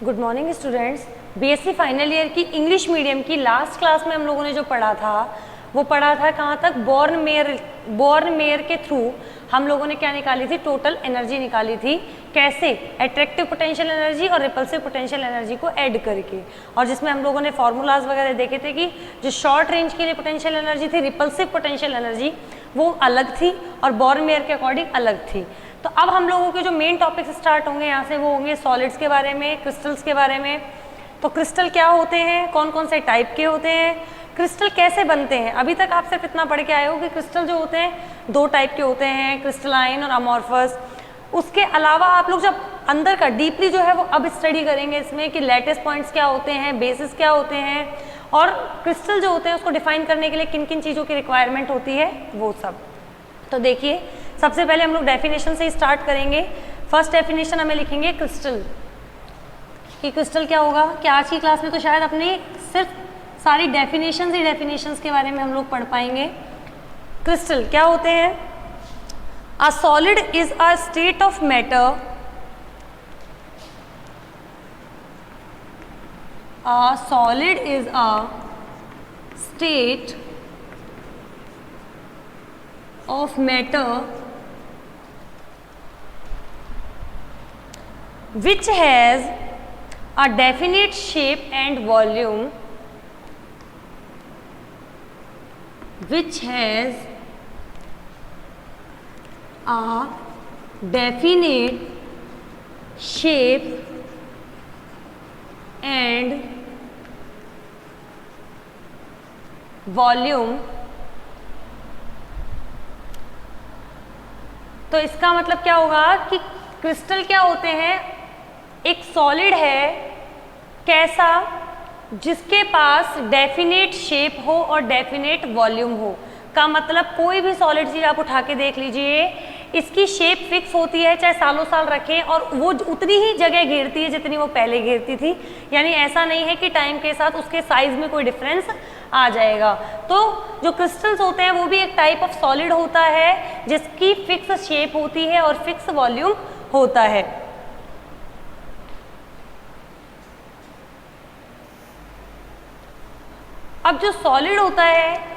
Good morning students. BSc final year की English medium की last class में हम लोगों ने जो पढ़ा था वो पढ़ा था कहाँ तक, बॉर्न मेयर के थ्रू हम लोगों ने क्या निकाली थी, टोटल एनर्जी निकाली थी। कैसे? एट्रैक्टिव पोटेंशियल एनर्जी और रिपल्सिव पोटेंशियल एनर्जी को ऐड करके, और जिसमें हम लोगों ने फॉर्मूलाज वगैरह देखे थे कि जो शॉर्ट रेंज के लिए पोटेंशियल एनर्जी थी, रिपल्सिव पोटेंशियल एनर्जी, वो अलग थी और बॉर्न मेयर के अकॉर्डिंग अलग थी। तो अब हम लोगों के जो मेन टॉपिक्स स्टार्ट होंगे यहाँ से वो होंगे सॉलिड्स के बारे में, क्रिस्टल्स के बारे में। तो क्रिस्टल क्या होते हैं, कौन कौन से टाइप के होते हैं, क्रिस्टल कैसे बनते हैं। अभी तक आप सिर्फ इतना पढ़ के आए हो कि क्रिस्टल जो होते हैं दो टाइप के होते हैं, क्रिस्टलाइन और अमॉर्फस। उसके अलावा आप लोग जब अंदर का डीपली जो है वो अब स्टडी करेंगे इसमें कि लैटिस पॉइंट्स क्या होते हैं, बेसिस क्या होते हैं, और क्रिस्टल जो होते हैं उसको डिफाइन करने के लिए किन किन चीज़ों की रिक्वायरमेंट होती है, वो सब। तो देखिए, सबसे पहले हम लोग डेफिनेशन से स्टार्ट करेंगे। फर्स्ट डेफिनेशन हमें लिखेंगे क्रिस्टल कि क्रिस्टल क्या होगा। कि आज की क्लास में तो शायद अपने सिर्फ सारी डेफिनेशंस के बारे में हम लोग पढ़ पाएंगे। क्रिस्टल क्या होते हैं? A solid is a state of matter, a solid is a state of matter which has a definite shape and volume, which has a definite shape and volume। तो इसका मतलब क्या होगा कि क्रिस्टल क्या होते हैं? एक सॉलिड है, कैसा? जिसके पास डेफिनेट शेप हो और डेफिनेट वॉल्यूम हो। का मतलब कोई भी सॉलिड चीज आप उठा के देख लीजिए, इसकी शेप फिक्स होती है, चाहे सालों साल रखें, और वो उतनी ही जगह घेरती है जितनी वो पहले घेरती थी। यानी ऐसा नहीं है कि टाइम के साथ उसके साइज में कोई डिफरेंस आ जाएगा। तो जो क्रिस्टल्स होते हैं वो भी एक टाइप ऑफ सॉलिड होता है जिसकी फिक्स शेप होती है और फिक्स वॉल्यूम होता है। अब जो सॉलिड होता है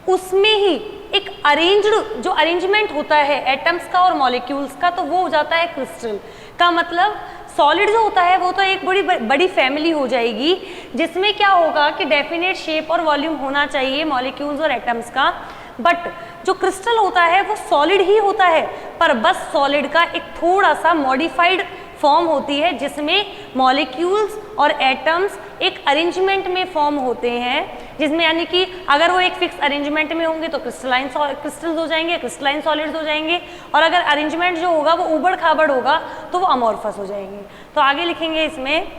उसमें ही एक अरेंज्ड जो अरेंजमेंट होता है एटम्स का और मॉलिक्यूल्स का, तो वो हो जाता है क्रिस्टल। का मतलब सॉलिड जो होता है वो तो एक बड़ी फैमिली हो जाएगी जिसमें क्या होगा कि डेफिनेट शेप और वॉल्यूम होना चाहिए मॉलिक्यूल्स और एटम्स का। बट जो क्रिस्टल होता है वो सॉलिड ही होता है, पर बस सॉलिड का एक थोड़ा सा मॉडिफाइड फॉर्म होती है जिसमें मॉलिक्यूल्स और एटम्स एक अरेंजमेंट में फॉर्म होते हैं, जिसमें यानी कि अगर वो एक फिक्स अरेंजमेंट में होंगे तो क्रिस्टल्स हो जाएंगे, क्रिस्टलाइन सॉलिड्स हो जाएंगे, और अगर अरेंजमेंट जो होगा वो उबड़ खाबड़ होगा तो वो अमॉर्फस हो जाएंगे। तो आगे लिखेंगे इसमें,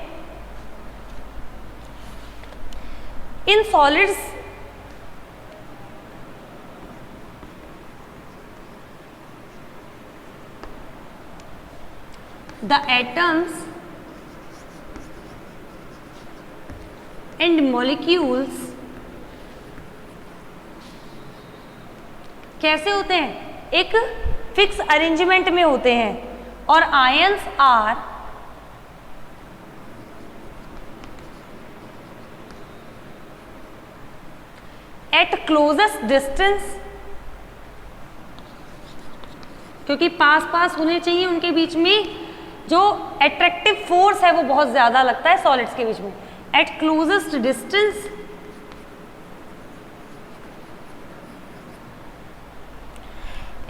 in solids the atoms and molecules कैसे होते हैं? एक फिक्स अरेंजमेंट में होते हैं, और ions are at closest distance, क्योंकि पास पास होने चाहिए, उनके बीच में जो एट्रैक्टिव फोर्स है वो बहुत ज्यादा लगता है सॉलिड्स के बीच में। At closest distance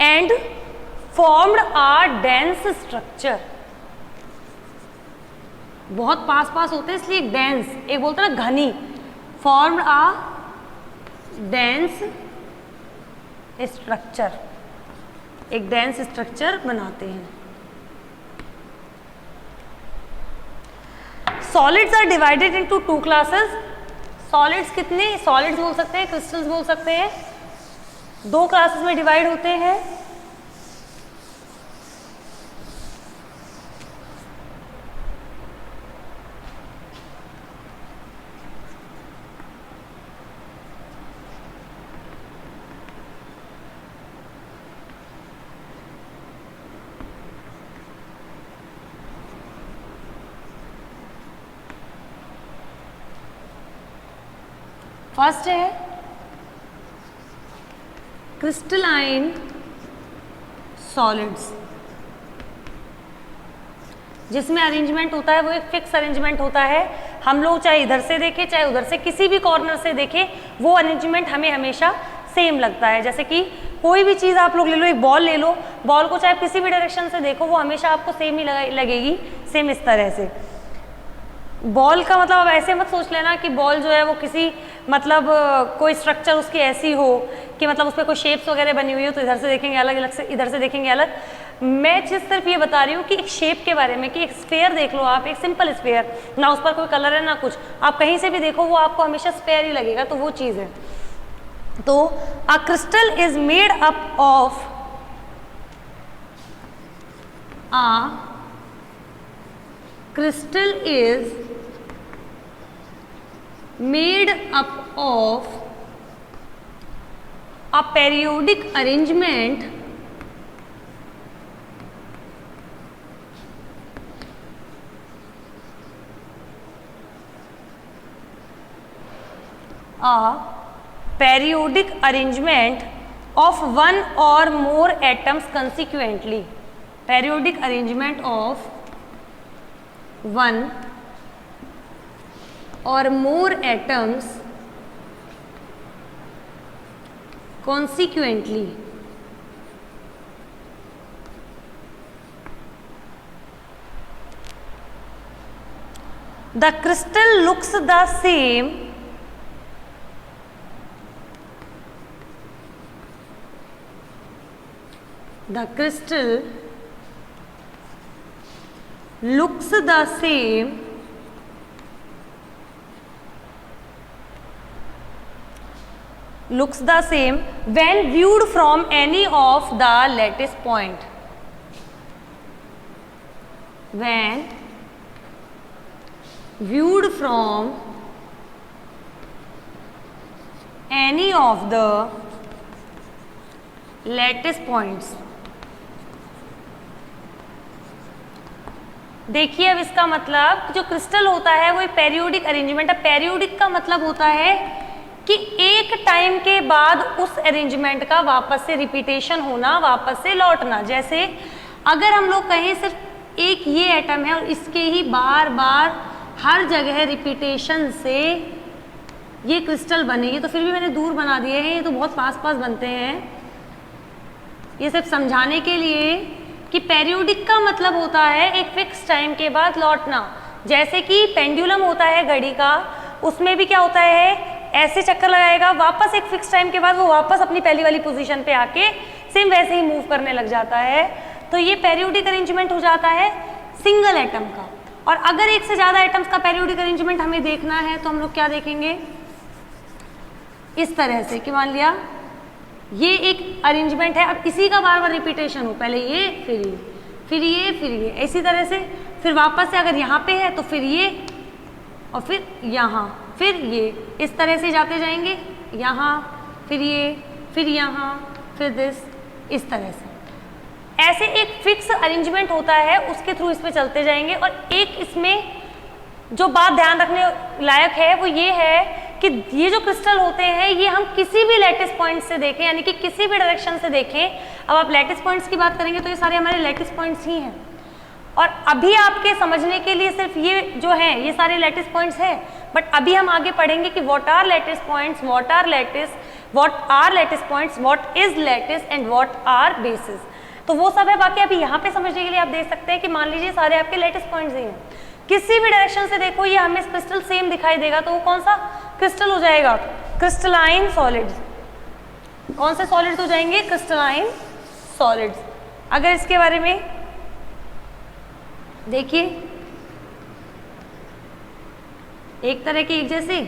and formed a dense structure. बहुत पास पास होते हैं इसलिए डेंस, एक बोलते हैं ना घनी। फॉर्म्ड आ डेंस स्ट्रक्चर, एक डेंस स्ट्रक्चर बनाते हैं। Solids are divided into two classes. Solids कितने? सॉलिड्स बोल सकते हैं, क्रिस्टल्स बोल सकते हैं। दो क्लासेस में डिवाइड होते हैं। फर्स्ट है क्रिस्टलाइन सॉलिड्स, जिसमें अरेंजमेंट होता है वो एक फिक्स अरेंजमेंट होता है। हम लोग चाहे इधर से देखें चाहे उधर से किसी भी कॉर्नर से देखें, वो अरेंजमेंट हमें हमेशा सेम लगता है। जैसे कि कोई भी चीज़ आप लोग ले लो, एक बॉल ले लो, बॉल को चाहे किसी भी डायरेक्शन से देखो वो हमेशा आपको सेम ही लगेगी, सेम इस तरह से। बॉल का मतलब अब ऐसे मत सोच लेना कि बॉल जो है वो किसी मतलब कोई स्ट्रक्चर उसकी ऐसी हो कि मतलब उस पर कोई शेप्स वगैरह बनी हुई हो तो इधर से देखेंगे अलग, अलग से इधर से देखेंगे अलग। मैं सिर्फ ये बता रही हूँ कि एक शेप के बारे में, कि एक स्फेयर देख लो आप, एक सिंपल स्फेयर, ना उस पर कोई कलर है ना कुछ, आप कहीं से भी देखो वो आपको हमेशा स्फेयर ही लगेगा, तो वो चीज़ है। तो a crystal is made up of crystal is made up of a periodic arrangement of one or more atoms consequently. Periodic arrangement of one or more atoms consequently. The crystal looks the same looks the same when viewed from any of the lattice point. When viewed from any of the lattice points. देखिए अब इसका मतलब जो crystal होता है वो एक periodic arrangement है। पेरियोडिक का मतलब होता है कि एक टाइम के बाद उस अरेंजमेंट का वापस से रिपीटेशन होना, वापस से लौटना। जैसे अगर हम लोग कहें सिर्फ एक ये एटम है और इसके ही बार बार हर जगह रिपीटेशन से ये क्रिस्टल बनेगी, तो फिर भी मैंने दूर बना दिए हैं, ये तो बहुत पास पास बनते हैं। ये सिर्फ समझाने के लिए कि पेरियोडिक का मतलब होता है एक फिक्स टाइम के बाद लौटना। जैसे कि पेंडुलम होता है घड़ी का, उसमें भी क्या होता है, ऐसे चक्कर लगाएगा, वापस एक फिक्स टाइम के बाद वो वापस अपनी पहली वाली पोजीशन पे आके सेम वैसे ही मूव करने लग जाता है। तो ये पेरियोडिक अरेंजमेंट हो जाता है सिंगल एटम का। और अगर एक से ज़्यादा एटम्स का पेरियोडिक अरेंजमेंट हमें देखना है तो हम लोग क्या देखेंगे, इस तरह से कि मान लिया ये एक अरेंजमेंट है, अब इसी का बार बार रिपीटेशन हो, पहले ये फिर ये फिर ये फिर ये, इसी तरह से फिर वापस से अगर यहाँ पे है तो फिर ये और फिर यहाँ फिर ये, इस तरह से जाते जाएंगे, यहाँ फिर ये फिर यहाँ फिर दिस, इस तरह से। ऐसे एक फिक्स अरेंजमेंट होता है, उसके थ्रू इस पे चलते जाएंगे। और एक इसमें जो बात ध्यान रखने लायक है वो ये है कि ये जो क्रिस्टल होते हैं ये हम किसी भी लैटिस पॉइंट से देखें, यानी कि किसी भी डायरेक्शन से देखें। अब आप लैटिस पॉइंट्स की बात करेंगे तो ये सारे हमारे लैटिस पॉइंट्स ही हैं। और अभी आपके समझने के लिए सिर्फ ये जो हैं ये सारे लैटिस पॉइंट्स हैं, बट अभी हम आगे पढ़ेंगे कि what are lattice points, what are lattice points, what is lattice and what are basis. तो वो सब है। बाकी अभी यहाँ पे समझने के लिए आप देख सकते हैं कि मान लीजिए सारे आपके लैटिस पॉइंट्स ही हैं, किसी भी डायरेक्शन से देखो ये हमें क्रिस्टल सेम दिखाई देगा, तो वो कौन सा क्रिस्टल हो जाएगा, क्रिस्टलाइन सॉलिड्स। कौन से सॉलिड्स हो जाएंगे, क्रिस्टलाइन सॉलिड्स। अगर इसके बारे में देखिए, एक तरह के एक जैसे,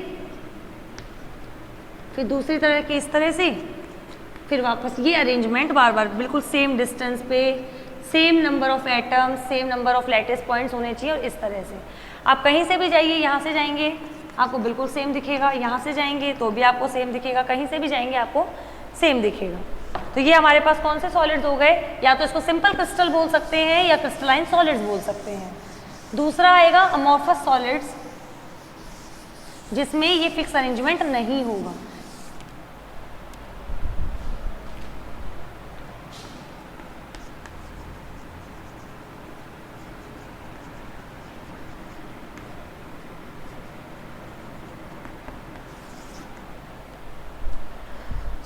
फिर दूसरी तरह के इस तरह से, फिर वापस ये अरेंजमेंट बार बार बिल्कुल सेम डिस्टेंस पे, same number of atoms, same number of lattice points होने चाहिए। और इस तरह से आप कहीं से भी जाइए, यहाँ से जाएंगे आपको बिल्कुल सेम दिखेगा, यहाँ से जाएंगे तो भी आपको सेम दिखेगा, कहीं से भी जाएंगे आपको सेम दिखेगा। तो ये हमारे पास कौन से सॉलिड्स हो गए, या तो इसको सिंपल क्रिस्टल बोल सकते हैं या क्रिस्टलाइन सॉलिड्स बोल सकते हैं। दूसरा आएगा अमॉर्फस सॉलिड्स। जिसमें ये फिक्स अरेंजमेंट नहीं होगा।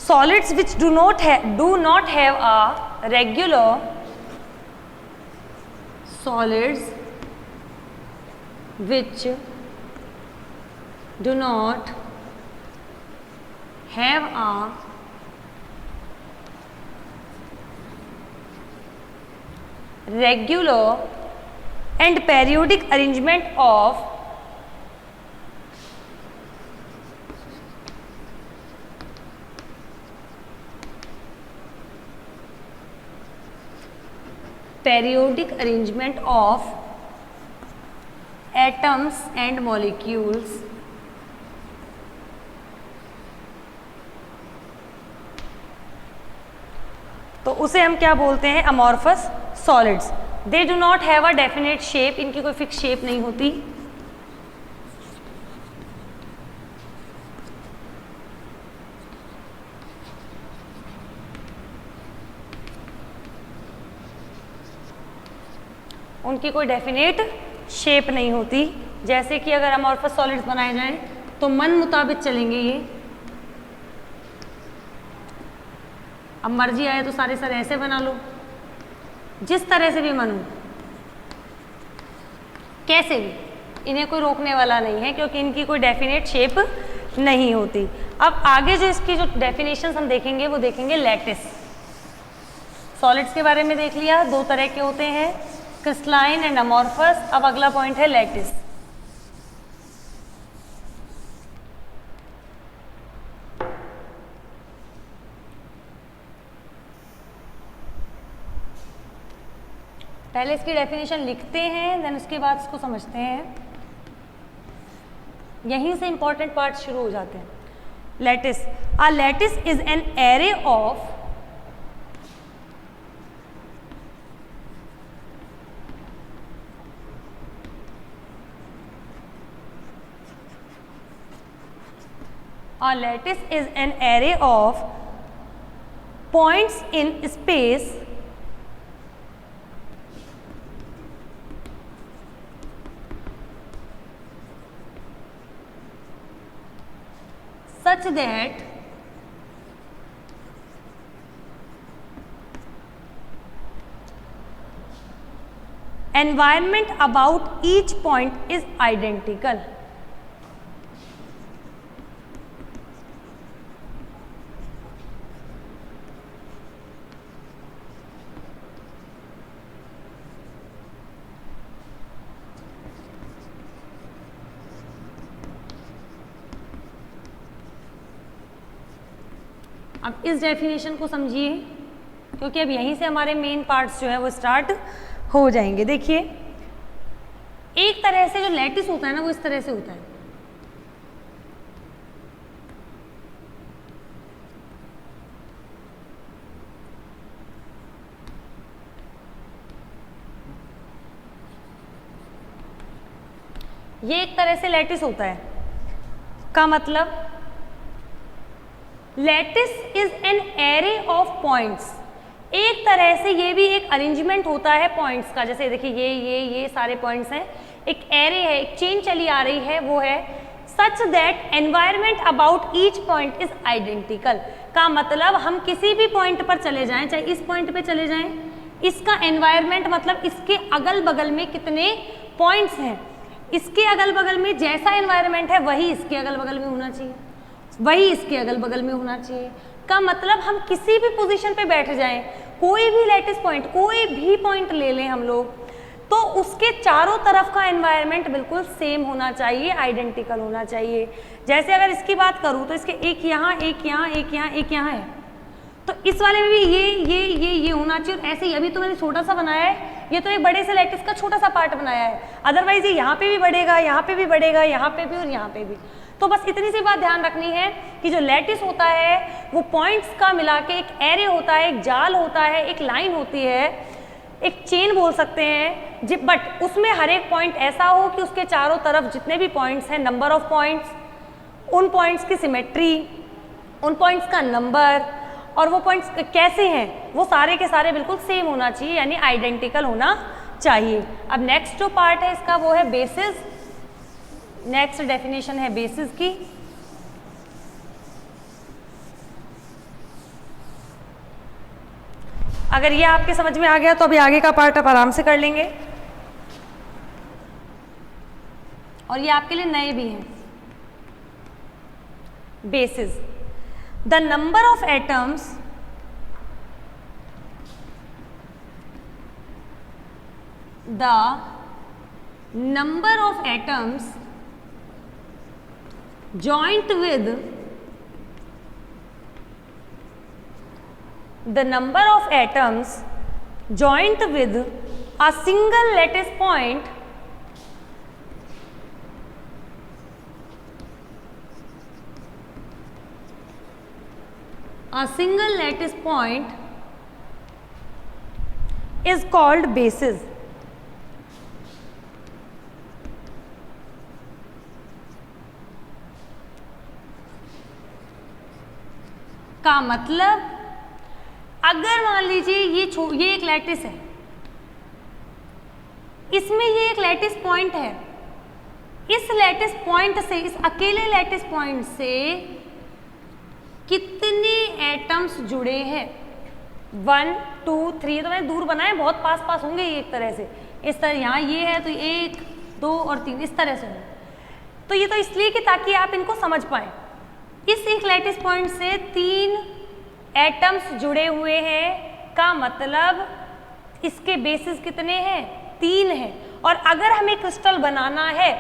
Solids which do not have a regular solids which do not have a regular and periodic arrangement of atoms and molecules तो उसे हम क्या बोलते हैं? Amorphous solids. They do not have a definite shape, इनकी कोई फिक्स शेप नहीं होती। उनकी कोई डेफिनेट शेप नहीं होती। जैसे कि अगर अमॉर्फस सॉलिड्स बनाए जाएं तो मन मुताबिक चलेंगे ये। अब मर्जी आए तो सारे सर ऐसे बना लो, जिस तरह से भी मन हो, कैसे भी, इन्हें कोई रोकने वाला नहीं है क्योंकि इनकी कोई डेफिनेट शेप नहीं होती। अब आगे जो इसकी जो डेफिनेशन हम देखेंगे वो देखेंगे लैटिस। सॉलिड्स के बारे में देख लिया, दो तरह के होते हैं, क्रिस्टलाइन एंड अमॉर्फस। अब अगला पॉइंट है लैटिस। पहले इसकी डेफिनेशन लिखते हैं, देन उसके बाद इसको समझते हैं। यहीं से इंपॉर्टेंट पार्ट शुरू हो जाते हैं। Lattice, a lattice is an array of points in space such that environment about each point is identical. अब इस डेफिनेशन को समझिए क्योंकि अब यहीं से हमारे मेन पार्ट्स जो है वो स्टार्ट हो जाएंगे। देखिए, एक तरह से जो लैटिस होता है ना वो इस तरह से होता है। ये एक तरह से लैटिस होता है का मतलब lattice is an array of points. एक तरह से ये भी एक अरेंजमेंट होता है पॉइंट्स का। जैसे देखिए ये सारे पॉइंट्स हैं, एक एरे है, एक चेन चली आ रही है, वो है such that environment about each point is identical. का मतलब हम किसी भी पॉइंट पर चले जाएं, चाहे इस पॉइंट पे चले जाएं, इसका एनवायरमेंट मतलब इसके अगल बगल में कितने पॉइंट्स हैं, इसके अगल बगल में जैसा एनवायरमेंट है वही इसके अगल बगल में होना चाहिए, वही इसके अगल बगल में होना चाहिए। का मतलब हम किसी भी पोजीशन पे बैठ जाएं, कोई भी लैटिस पॉइंट, कोई भी पॉइंट ले लें हम लोग, तो उसके चारों तरफ का एनवायरनमेंट बिल्कुल सेम होना चाहिए, आइडेंटिकल होना चाहिए। जैसे अगर इसकी बात करूं तो इसके एक यहाँ, एक यहाँ, एक यहाँ, एक यहाँ है, तो इस वाले में भी ये होना चाहिए। और ऐसे ही अभी तो मैंने छोटा सा बनाया है, ये तो एक बड़े से लैटिस का छोटा सा पार्ट बनाया है, अदरवाइज ये यहाँ पे भी बढ़ेगा, यहाँ पे भी बढ़ेगा, यहाँ पे भी और यहाँ पे भी। तो बस इतनी सी बात ध्यान रखनी है कि जो लैटिस होता है वो पॉइंट्स का मिला के एक एरे होता है, एक जाल होता है, एक लाइन होती है, एक चेन बोल सकते हैं, बट उसमें हर एक पॉइंट ऐसा हो कि उसके चारों तरफ जितने भी पॉइंट्स हैं, नंबर ऑफ पॉइंट्स उन पॉइंट्स की सिमेट्री, उन पॉइंट्स का नंबर और वो पॉइंट्स कैसे हैं, वो सारे के सारे बिल्कुल सेम होना चाहिए, यानी आइडेंटिकल होना चाहिए। अब नेक्स्ट जो पार्ट है इसका वो है बेसिस। नेक्स्ट डेफिनेशन है बेसिस की। अगर ये आपके समझ में आ गया तो अभी आगे का पार्ट आप आराम से कर लेंगे, और ये आपके लिए नए भी हैं। Basis, the number of atoms joint with the number of atoms joint with a single lattice point is called basis। का मतलब अगर मान लीजिए ये एक लैटिस है, इसमें ये एक लैटिस पॉइंट है, इस लैटिस पॉइंट से, इस अकेले लैटिस पॉइंट से कितने एटम्स जुड़े हैं, 1 2 3, तो मैंने दूर बनाए, बहुत पास पास होंगे ये एक तरह से, इस तरह यहाँ ये है तो 1 2 और 3 इस तरह से होंगे। तो ये तो इसलिए कि ताकि आप इनको समझ पाए। इस एक लैटिस पॉइंट से 3 एटम्स जुड़े हुए हैं, का मतलब इसके बेसिस कितने हैं, 3 हैं। और अगर हमें क्रिस्टल बनाना है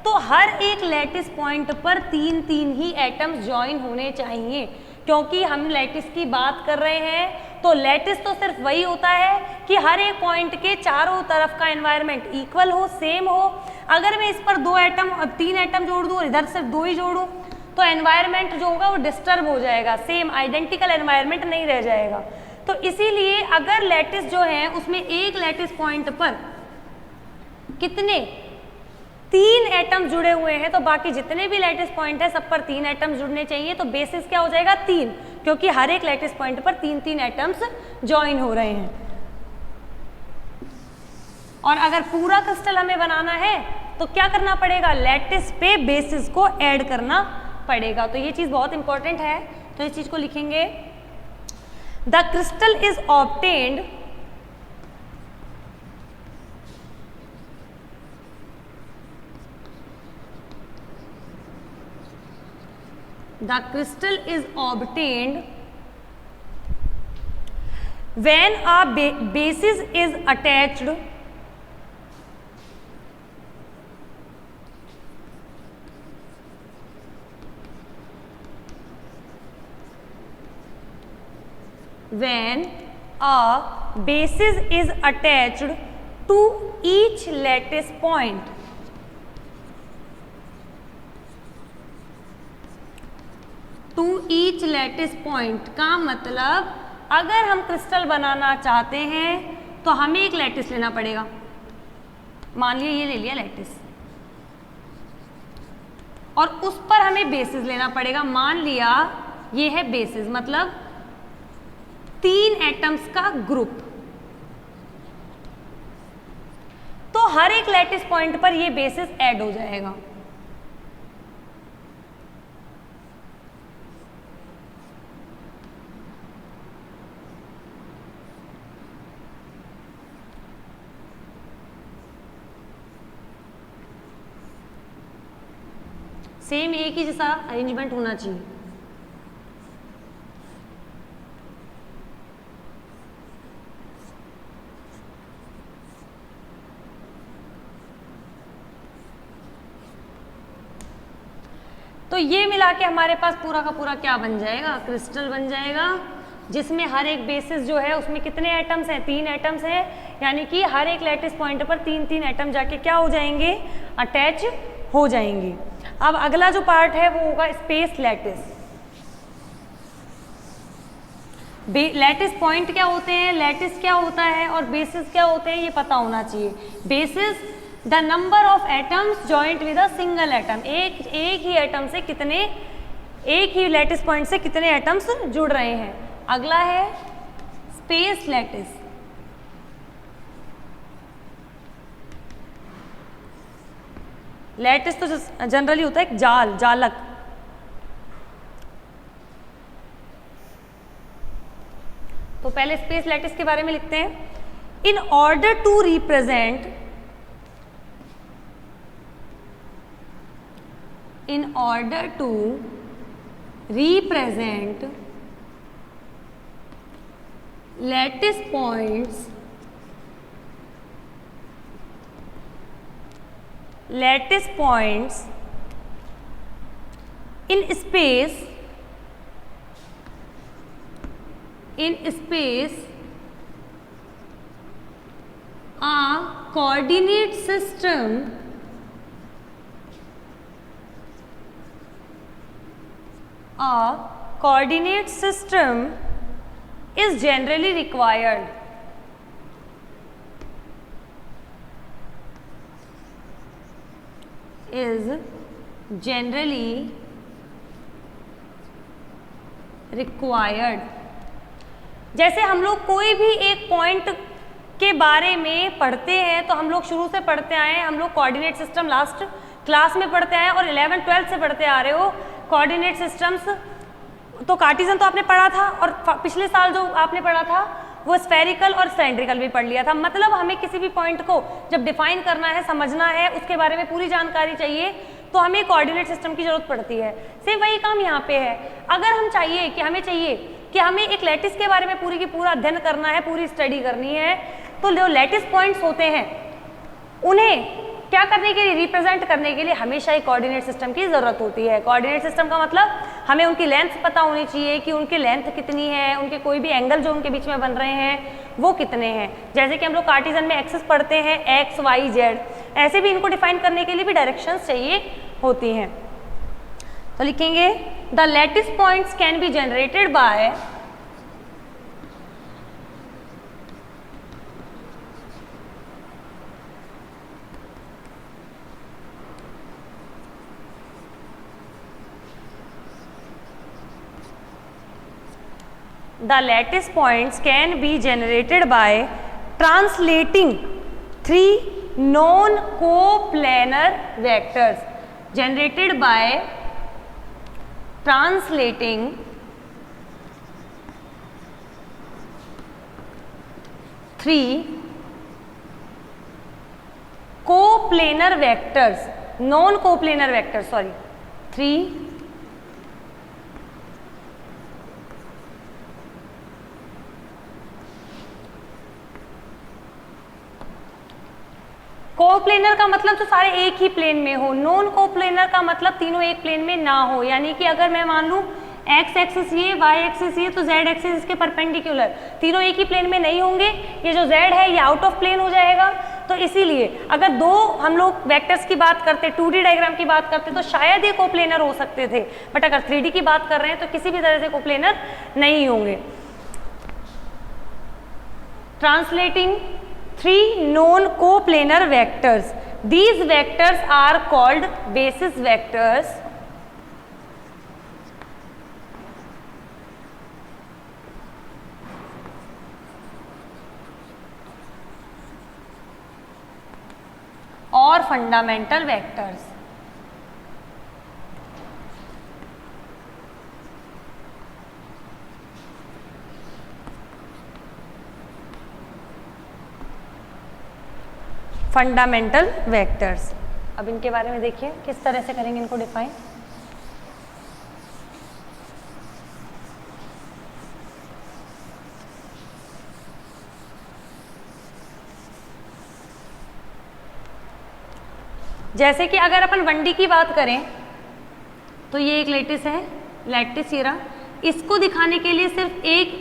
तो हर एक लैटिस पॉइंट पर 3 ही एटम्स ज्वाइन होने चाहिए, क्योंकि हम लैटिस की बात कर रहे हैं। तो लैटिस तो सिर्फ वही होता है कि हर एक पॉइंट के चारों तरफ का एनवायरनमेंट इक्वल हो, सेम हो। अगर मैं इस पर 2 एटम और 3 एटम जोड़ दूँ और इधर सिर्फ 2 ही जोड़ूँ तो एनवायरनमेंट जो होगा वो डिस्टर्ब हो जाएगा, सेम आइडेंटिकल एनवायरनमेंट नहीं रह जाएगा। तो इसीलिए अगर लैटिस जो है उसमें एक लैटिस पॉइंट पर कितने 3 एटम जुड़े हुए हैं, तो बाकी जितने भी लैटिस पॉइंट है सब पर 3 एटम जुड़ने चाहिए। तो बेसिस क्या हो जाएगा, 3, क्योंकि हर एक लैटिस पॉइंट पर 3 एटम्स ज्वाइन हो रहे हैं। और अगर पूरा क्रिस्टल हमें बनाना है तो क्या करना पड़ेगा, लैटिस पे बेसिस को ऐड करना पड़ेगा। तो ये चीज बहुत इंपॉर्टेंट है, तो इस चीज को लिखेंगे। The crystal is obtained when a basis is attached to each lattice point। To each lattice point का मतलब अगर हम क्रिस्टल बनाना चाहते हैं तो हमें एक लैटिस लेना पड़ेगा। मान लिया ये ले लिया लैटिस, और उस पर हमें बेसिस लेना पड़ेगा। मान लिया ये है बेसिस, मतलब 3 एटम्स का ग्रुप। तो हर एक लैटिस पॉइंट पर ये बेसिस ऐड हो जाएगा। सेम एक ही जैसा अरेंजमेंट होना चाहिए। तो ये मिला के हमारे पास पूरा का पूरा क्या बन जाएगा, क्रिस्टल बन जाएगा, जिसमें हर एक बेसिस जो है उसमें कितने एटम्स हैं, 3 एटम्स हैं। यानी कि हर एक लैटिस पॉइंट पर 3 एटम जाके क्या हो जाएंगे, अटैच हो जाएंगे। अब अगला जो पार्ट है वो होगा स्पेस लैटिस। लैटिस पॉइंट क्या होते हैं, लैटिस क्या होता है और बेसिस क्या होते हैं, ये पता होना चाहिए। Basis the number of atoms joint with a single atom, एक ही एटम से कितने, एक ही लैटिस पॉइंट से कितने एटम्स जुड़ रहे हैं। अगला है स्पेस लैटिस। लैटिस तो जनरली होता है एक जाल, जालक। तो पहले स्पेस लैटिस के बारे में लिखते हैं। In order to represent, in order to represent lattice points, lattice points in space, in space a coordinate system, a coordinate system is generally required, is generally required. जैसे हम लोग कोई भी एक पॉइंट के बारे में पढ़ते हैं तो हम लोग शुरू से पढ़ते आए हैं, हम लोग कोऑर्डिनेट सिस्टम लास्ट क्लास में पढ़ते आए हैं और 11th 12th से पढ़ते आ रहे हो कोऑर्डिनेट सिस्टम्स। तो कार्टेशियन तो आपने पढ़ा था और पिछले साल जो आपने पढ़ा था वो स्फेरिकल और सिलेंड्रिकल भी पढ़ लिया था। मतलब हमें किसी भी पॉइंट को जब डिफाइन करना है, समझना है, उसके बारे में पूरी जानकारी चाहिए तो हमें कोऑर्डिनेट सिस्टम की जरूरत पड़ती है। सेम वही काम यहाँ पे है। अगर हम चाहिए कि हमें एक लैटिस के बारे में पूरी की पूरा अध्ययन करना है, पूरी स्टडी करनी है, तो जो लैटिस पॉइंट्स होते हैं उन्हें क्या करने के लिए, रिप्रेजेंट करने के लिए हमेशा एक कोऑर्डिनेट सिस्टम की जरूरत होती है। कोऑर्डिनेट सिस्टम का मतलब हमें उनकी लेंथ पता होनी चाहिए कि उनकी लेंथ कितनी है, उनके कोई भी एंगल जो उनके बीच में बन रहे हैं वो कितने हैं। जैसे कि हम लोग कार्टेशियन में एक्सिस पढ़ते हैं एक्स वाई जेड, ऐसे भी इनको डिफाइन करने के लिए भी डायरेक्शंस चाहिए होती हैं। तो लिखेंगे the lattice points can be generated by the lattice points can be generated by translating three known coplanar vectors, generated by translating three coplanar vectors, known coplanar vectors, sorry, three coplanar का मतलब तो सारे एक ही plane में हो। Non coplanar का मतलब तीनों एक प्लेन में ना हो, यानी कि अगर मैं मान लूं एक्स एक्सिस ये, वाई एक्सिस ये, तो जेड एक्सिस इसके परपेंडिकुलर, तीनों एक ही प्लेन में नहीं होंगे। ये जो जेड है ये आउट ऑफ प्लेन हो जाएगा। तो इसीलिए अगर दो हम लोग वेक्टर्स की बात करते, 2D डायग्राम की बात करते तो शायद ये कोप्लेनर हो सकते थे, बट अगर 3D की बात कर रहे हैं तो किसी भी तरह से कोप्लेनर नहीं होंगे। Translating three known coplanar vectors, these vectors are called basis vectors, और fundamental vectors। Fundamental vectors. अब इनके बारे में देखिए किस तरह से करेंगे इनको डिफाइन। जैसे कि अगर अपन 1D की बात करें तो ये एक लैटिस है, लैटिस ये रहा। इसको दिखाने के लिए सिर्फ एक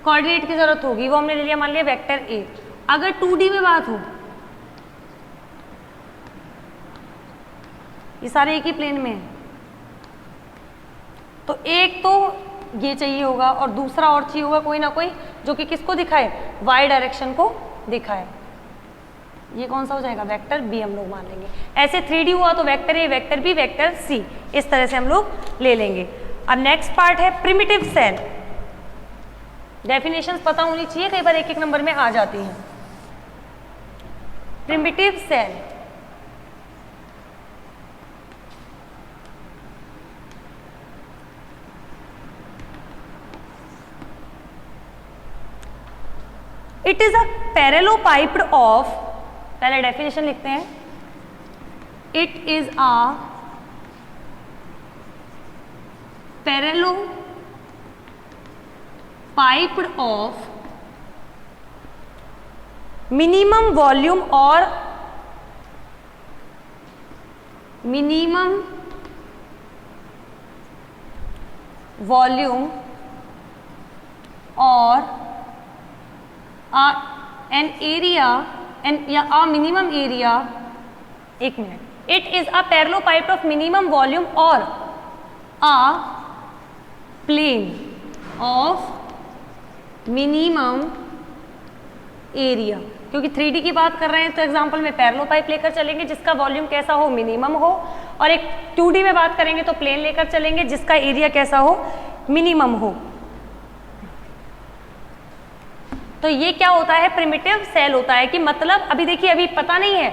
कोऑर्डिनेट की जरूरत होगी, वो हमने ले लिया मान लिया वेक्टर ए। अगर 2D में बात हो, ये सारे एक ही प्लेन में है, तो एक तो ये चाहिए होगा और दूसरा और चाहिए होगा कोई ना कोई जो कि किसको दिखाए, वाई डायरेक्शन को दिखाए। ये कौन सा हो जाएगा, वेक्टर बी हम लोग मान लेंगे। ऐसे 3D हुआ तो vector A, vector B, vector C, इस तरह से हम लोग ले लेंगे। अब नेक्स्ट पार्ट है प्रिमिटिव सेल। डेफिनेशंस पता होनी चाहिए, कई बार एक एक नंबर में आ जाती हैं। Primitive cell it is a parallelepiped of, पहले डेफिनेशन लिखते हैं, it is a parallelepiped of minimum volume और मिनिमम वॉल्यूम और an area and या a minimum area, एक minute, it is a parallelepiped of minimum volume or a plane of minimum area, क्योंकि 3D की बात कर रहे हैं तो एग्जांपल में पैरेललोपाइप लेकर चलेंगे जिसका वॉल्यूम कैसा हो, मिनिमम हो, और एक 2D में बात करेंगे तो प्लेन लेकर चलेंगे जिसका एरिया कैसा हो, मिनिमम हो। तो ये क्या होता है, प्रिमिटिव सेल होता है। कि मतलब अभी देखिए, अभी पता नहीं है,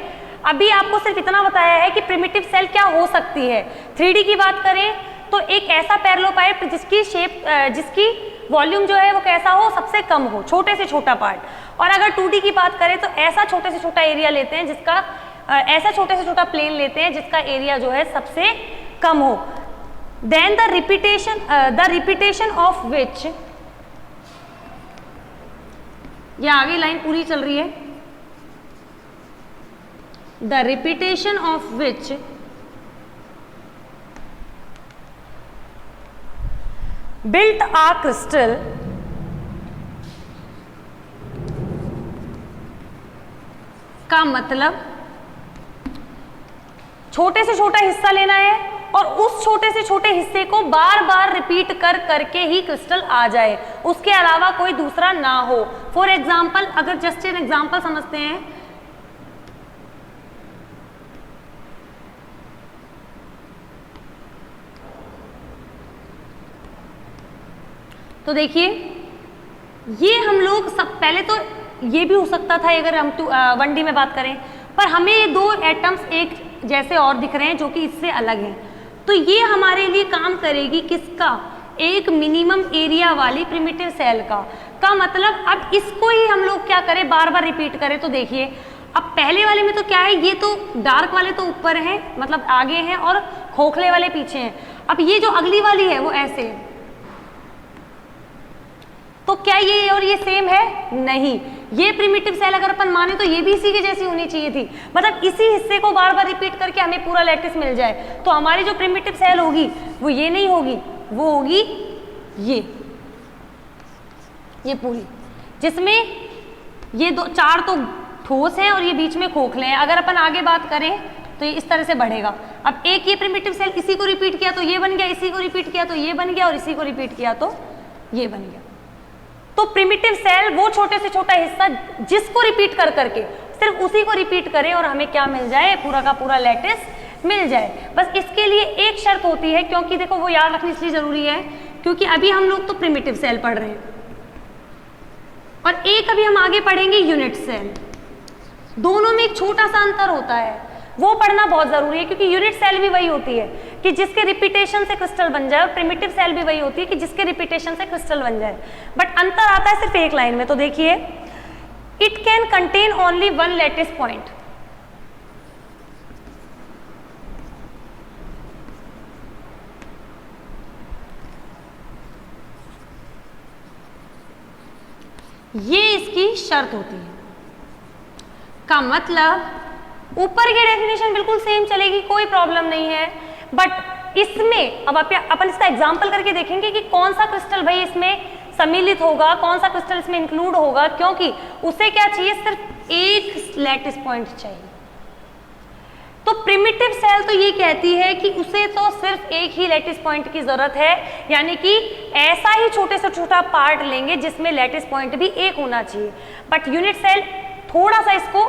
अभी आपको सिर्फ इतना बताया है कि प्रिमिटिव सेल क्या हो सकती है। 3D की बात करें तो एक ऐसा पैरेललोपाइप जिसकी शेप, जिसकी वॉल्यूम जो है वो कैसा हो, सबसे कम हो, छोटे से छोटा पार्ट। और अगर 2D की बात करें तो ऐसा छोटे से छोटा एरिया लेते हैं जिसका, ऐसा छोटे से छोटा प्लेन लेते हैं जिसका एरिया जो है सबसे कम हो। Then the repetition of which, ये आगे लाइन पूरी चल रही है, the repetition of which built a crystal का मतलब छोटे से छोटा हिस्सा लेना है और उस छोटे से छोटे हिस्से को बार बार रिपीट कर करके ही क्रिस्टल आ जाए, उसके अलावा कोई दूसरा ना हो। फॉर एग्जाम्पल, अगर जस्ट एन एग्जाम्पल समझते हैं, तो देखिए ये हम लोग सब, पहले तो ये भी हो सकता था अगर हम 1D में बात करें, पर हमें ये दो एटम्स एक जैसे और दिख रहे हैं जो कि इससे अलग हैं। तो ये हमारे लिए काम करेगी किसका, एक मिनिमम एरिया वाली प्रिमिटिव सेल का मतलब अब इसको ही हम लोग क्या करें, बार बार रिपीट करें। तो देखिए अब पहले वाले में तो क्या है, ये तो डार्क वाले तो ऊपर हैं, मतलब आगे हैं, और खोखले वाले पीछे हैं। अब ये जो अगली वाली है वो ऐसे है, तो क्या ये और ये सेम है? नहीं। ये प्रिमिटिव सेल अगर अपन माने तो ये भी इसी की जैसी होनी चाहिए थी, मतलब इसी हिस्से को बार बार रिपीट करके हमें पूरा लैटिस मिल जाए। तो हमारी जो प्रिमिटिव सेल होगी वो ये नहीं होगी, वो होगी ये पूरी, जिसमें ये दो चार तो ठोस है और ये बीच में खोखले हैं। अगर अपन आगे बात करें तो ये इस तरह से बढ़ेगा। अब एक ये प्रिमिटिव सेल, इसी को रिपीट किया तो ये बन गया, इसी को रिपीट किया तो ये बन गया, और इसी को रिपीट किया तो ये बन गया। तो प्रिमिटिव सेल वो छोटे से छोटा हिस्सा जिसको रिपीट कर करके सिर्फ उसी को रिपीट करें और हमें क्या मिल जाए, पूरा का पूरा लैटिस मिल जाए। बस इसके लिए एक शर्त होती है, क्योंकि देखो वो याद रखनी इसलिए जरूरी है क्योंकि अभी हम लोग तो प्रिमिटिव सेल पढ़ रहे हैं और एक अभी हम आगे पढ़ेंगे यूनिट सेल। दोनों में एक छोटा सा अंतर होता है, वो पढ़ना बहुत जरूरी है, क्योंकि यूनिट सेल भी वही होती है कि जिसके रिपीटेशन से क्रिस्टल बन जाए, और प्रिमिटिव सेल भी वही होती है कि जिसके रिपीटेशन से क्रिस्टल बन जाए। बट अंतर आता है सिर्फ एक लाइन में। तो देखिए, it can contain only one lattice point. ये इसकी शर्त होती है। का मतलब ऊपर की डेफिनेशन बिल्कुल सेम चलेगी, कोई प्रॉब्लम नहीं है, बट इसमें अब अपन इसका एग्जांपल करके देखेंगे कि कौन सा क्रिस्टल भाई इसमें सम्मिलित होगा, कौन सा क्रिस्टल इसमें इंक्लूड होगा, क्योंकि उसे क्या चाहिए, सिर्फ एक लैटिस पॉइंट चाहिए। तो प्रिमिटिव सेल तो ये कहती है कि उसे तो सिर्फ एक ही लैटिस पॉइंट की जरूरत है, यानी कि ऐसा ही छोटे से छोटा पार्ट लेंगे जिसमें लैटिस पॉइंट भी एक होना चाहिए। बट यूनिट सेल थोड़ा सा इसको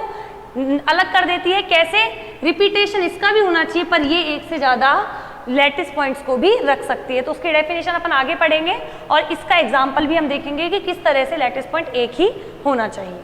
अलग कर देती है। कैसे? रिपीटेशन इसका भी होना चाहिए, पर ये एक से ज़्यादा लैटिस पॉइंट्स को भी रख सकती है। तो उसकी डेफिनेशन अपन आगे पढ़ेंगे और इसका एग्जाम्पल भी हम देखेंगे कि किस तरह से लैटिस पॉइंट एक ही होना चाहिए।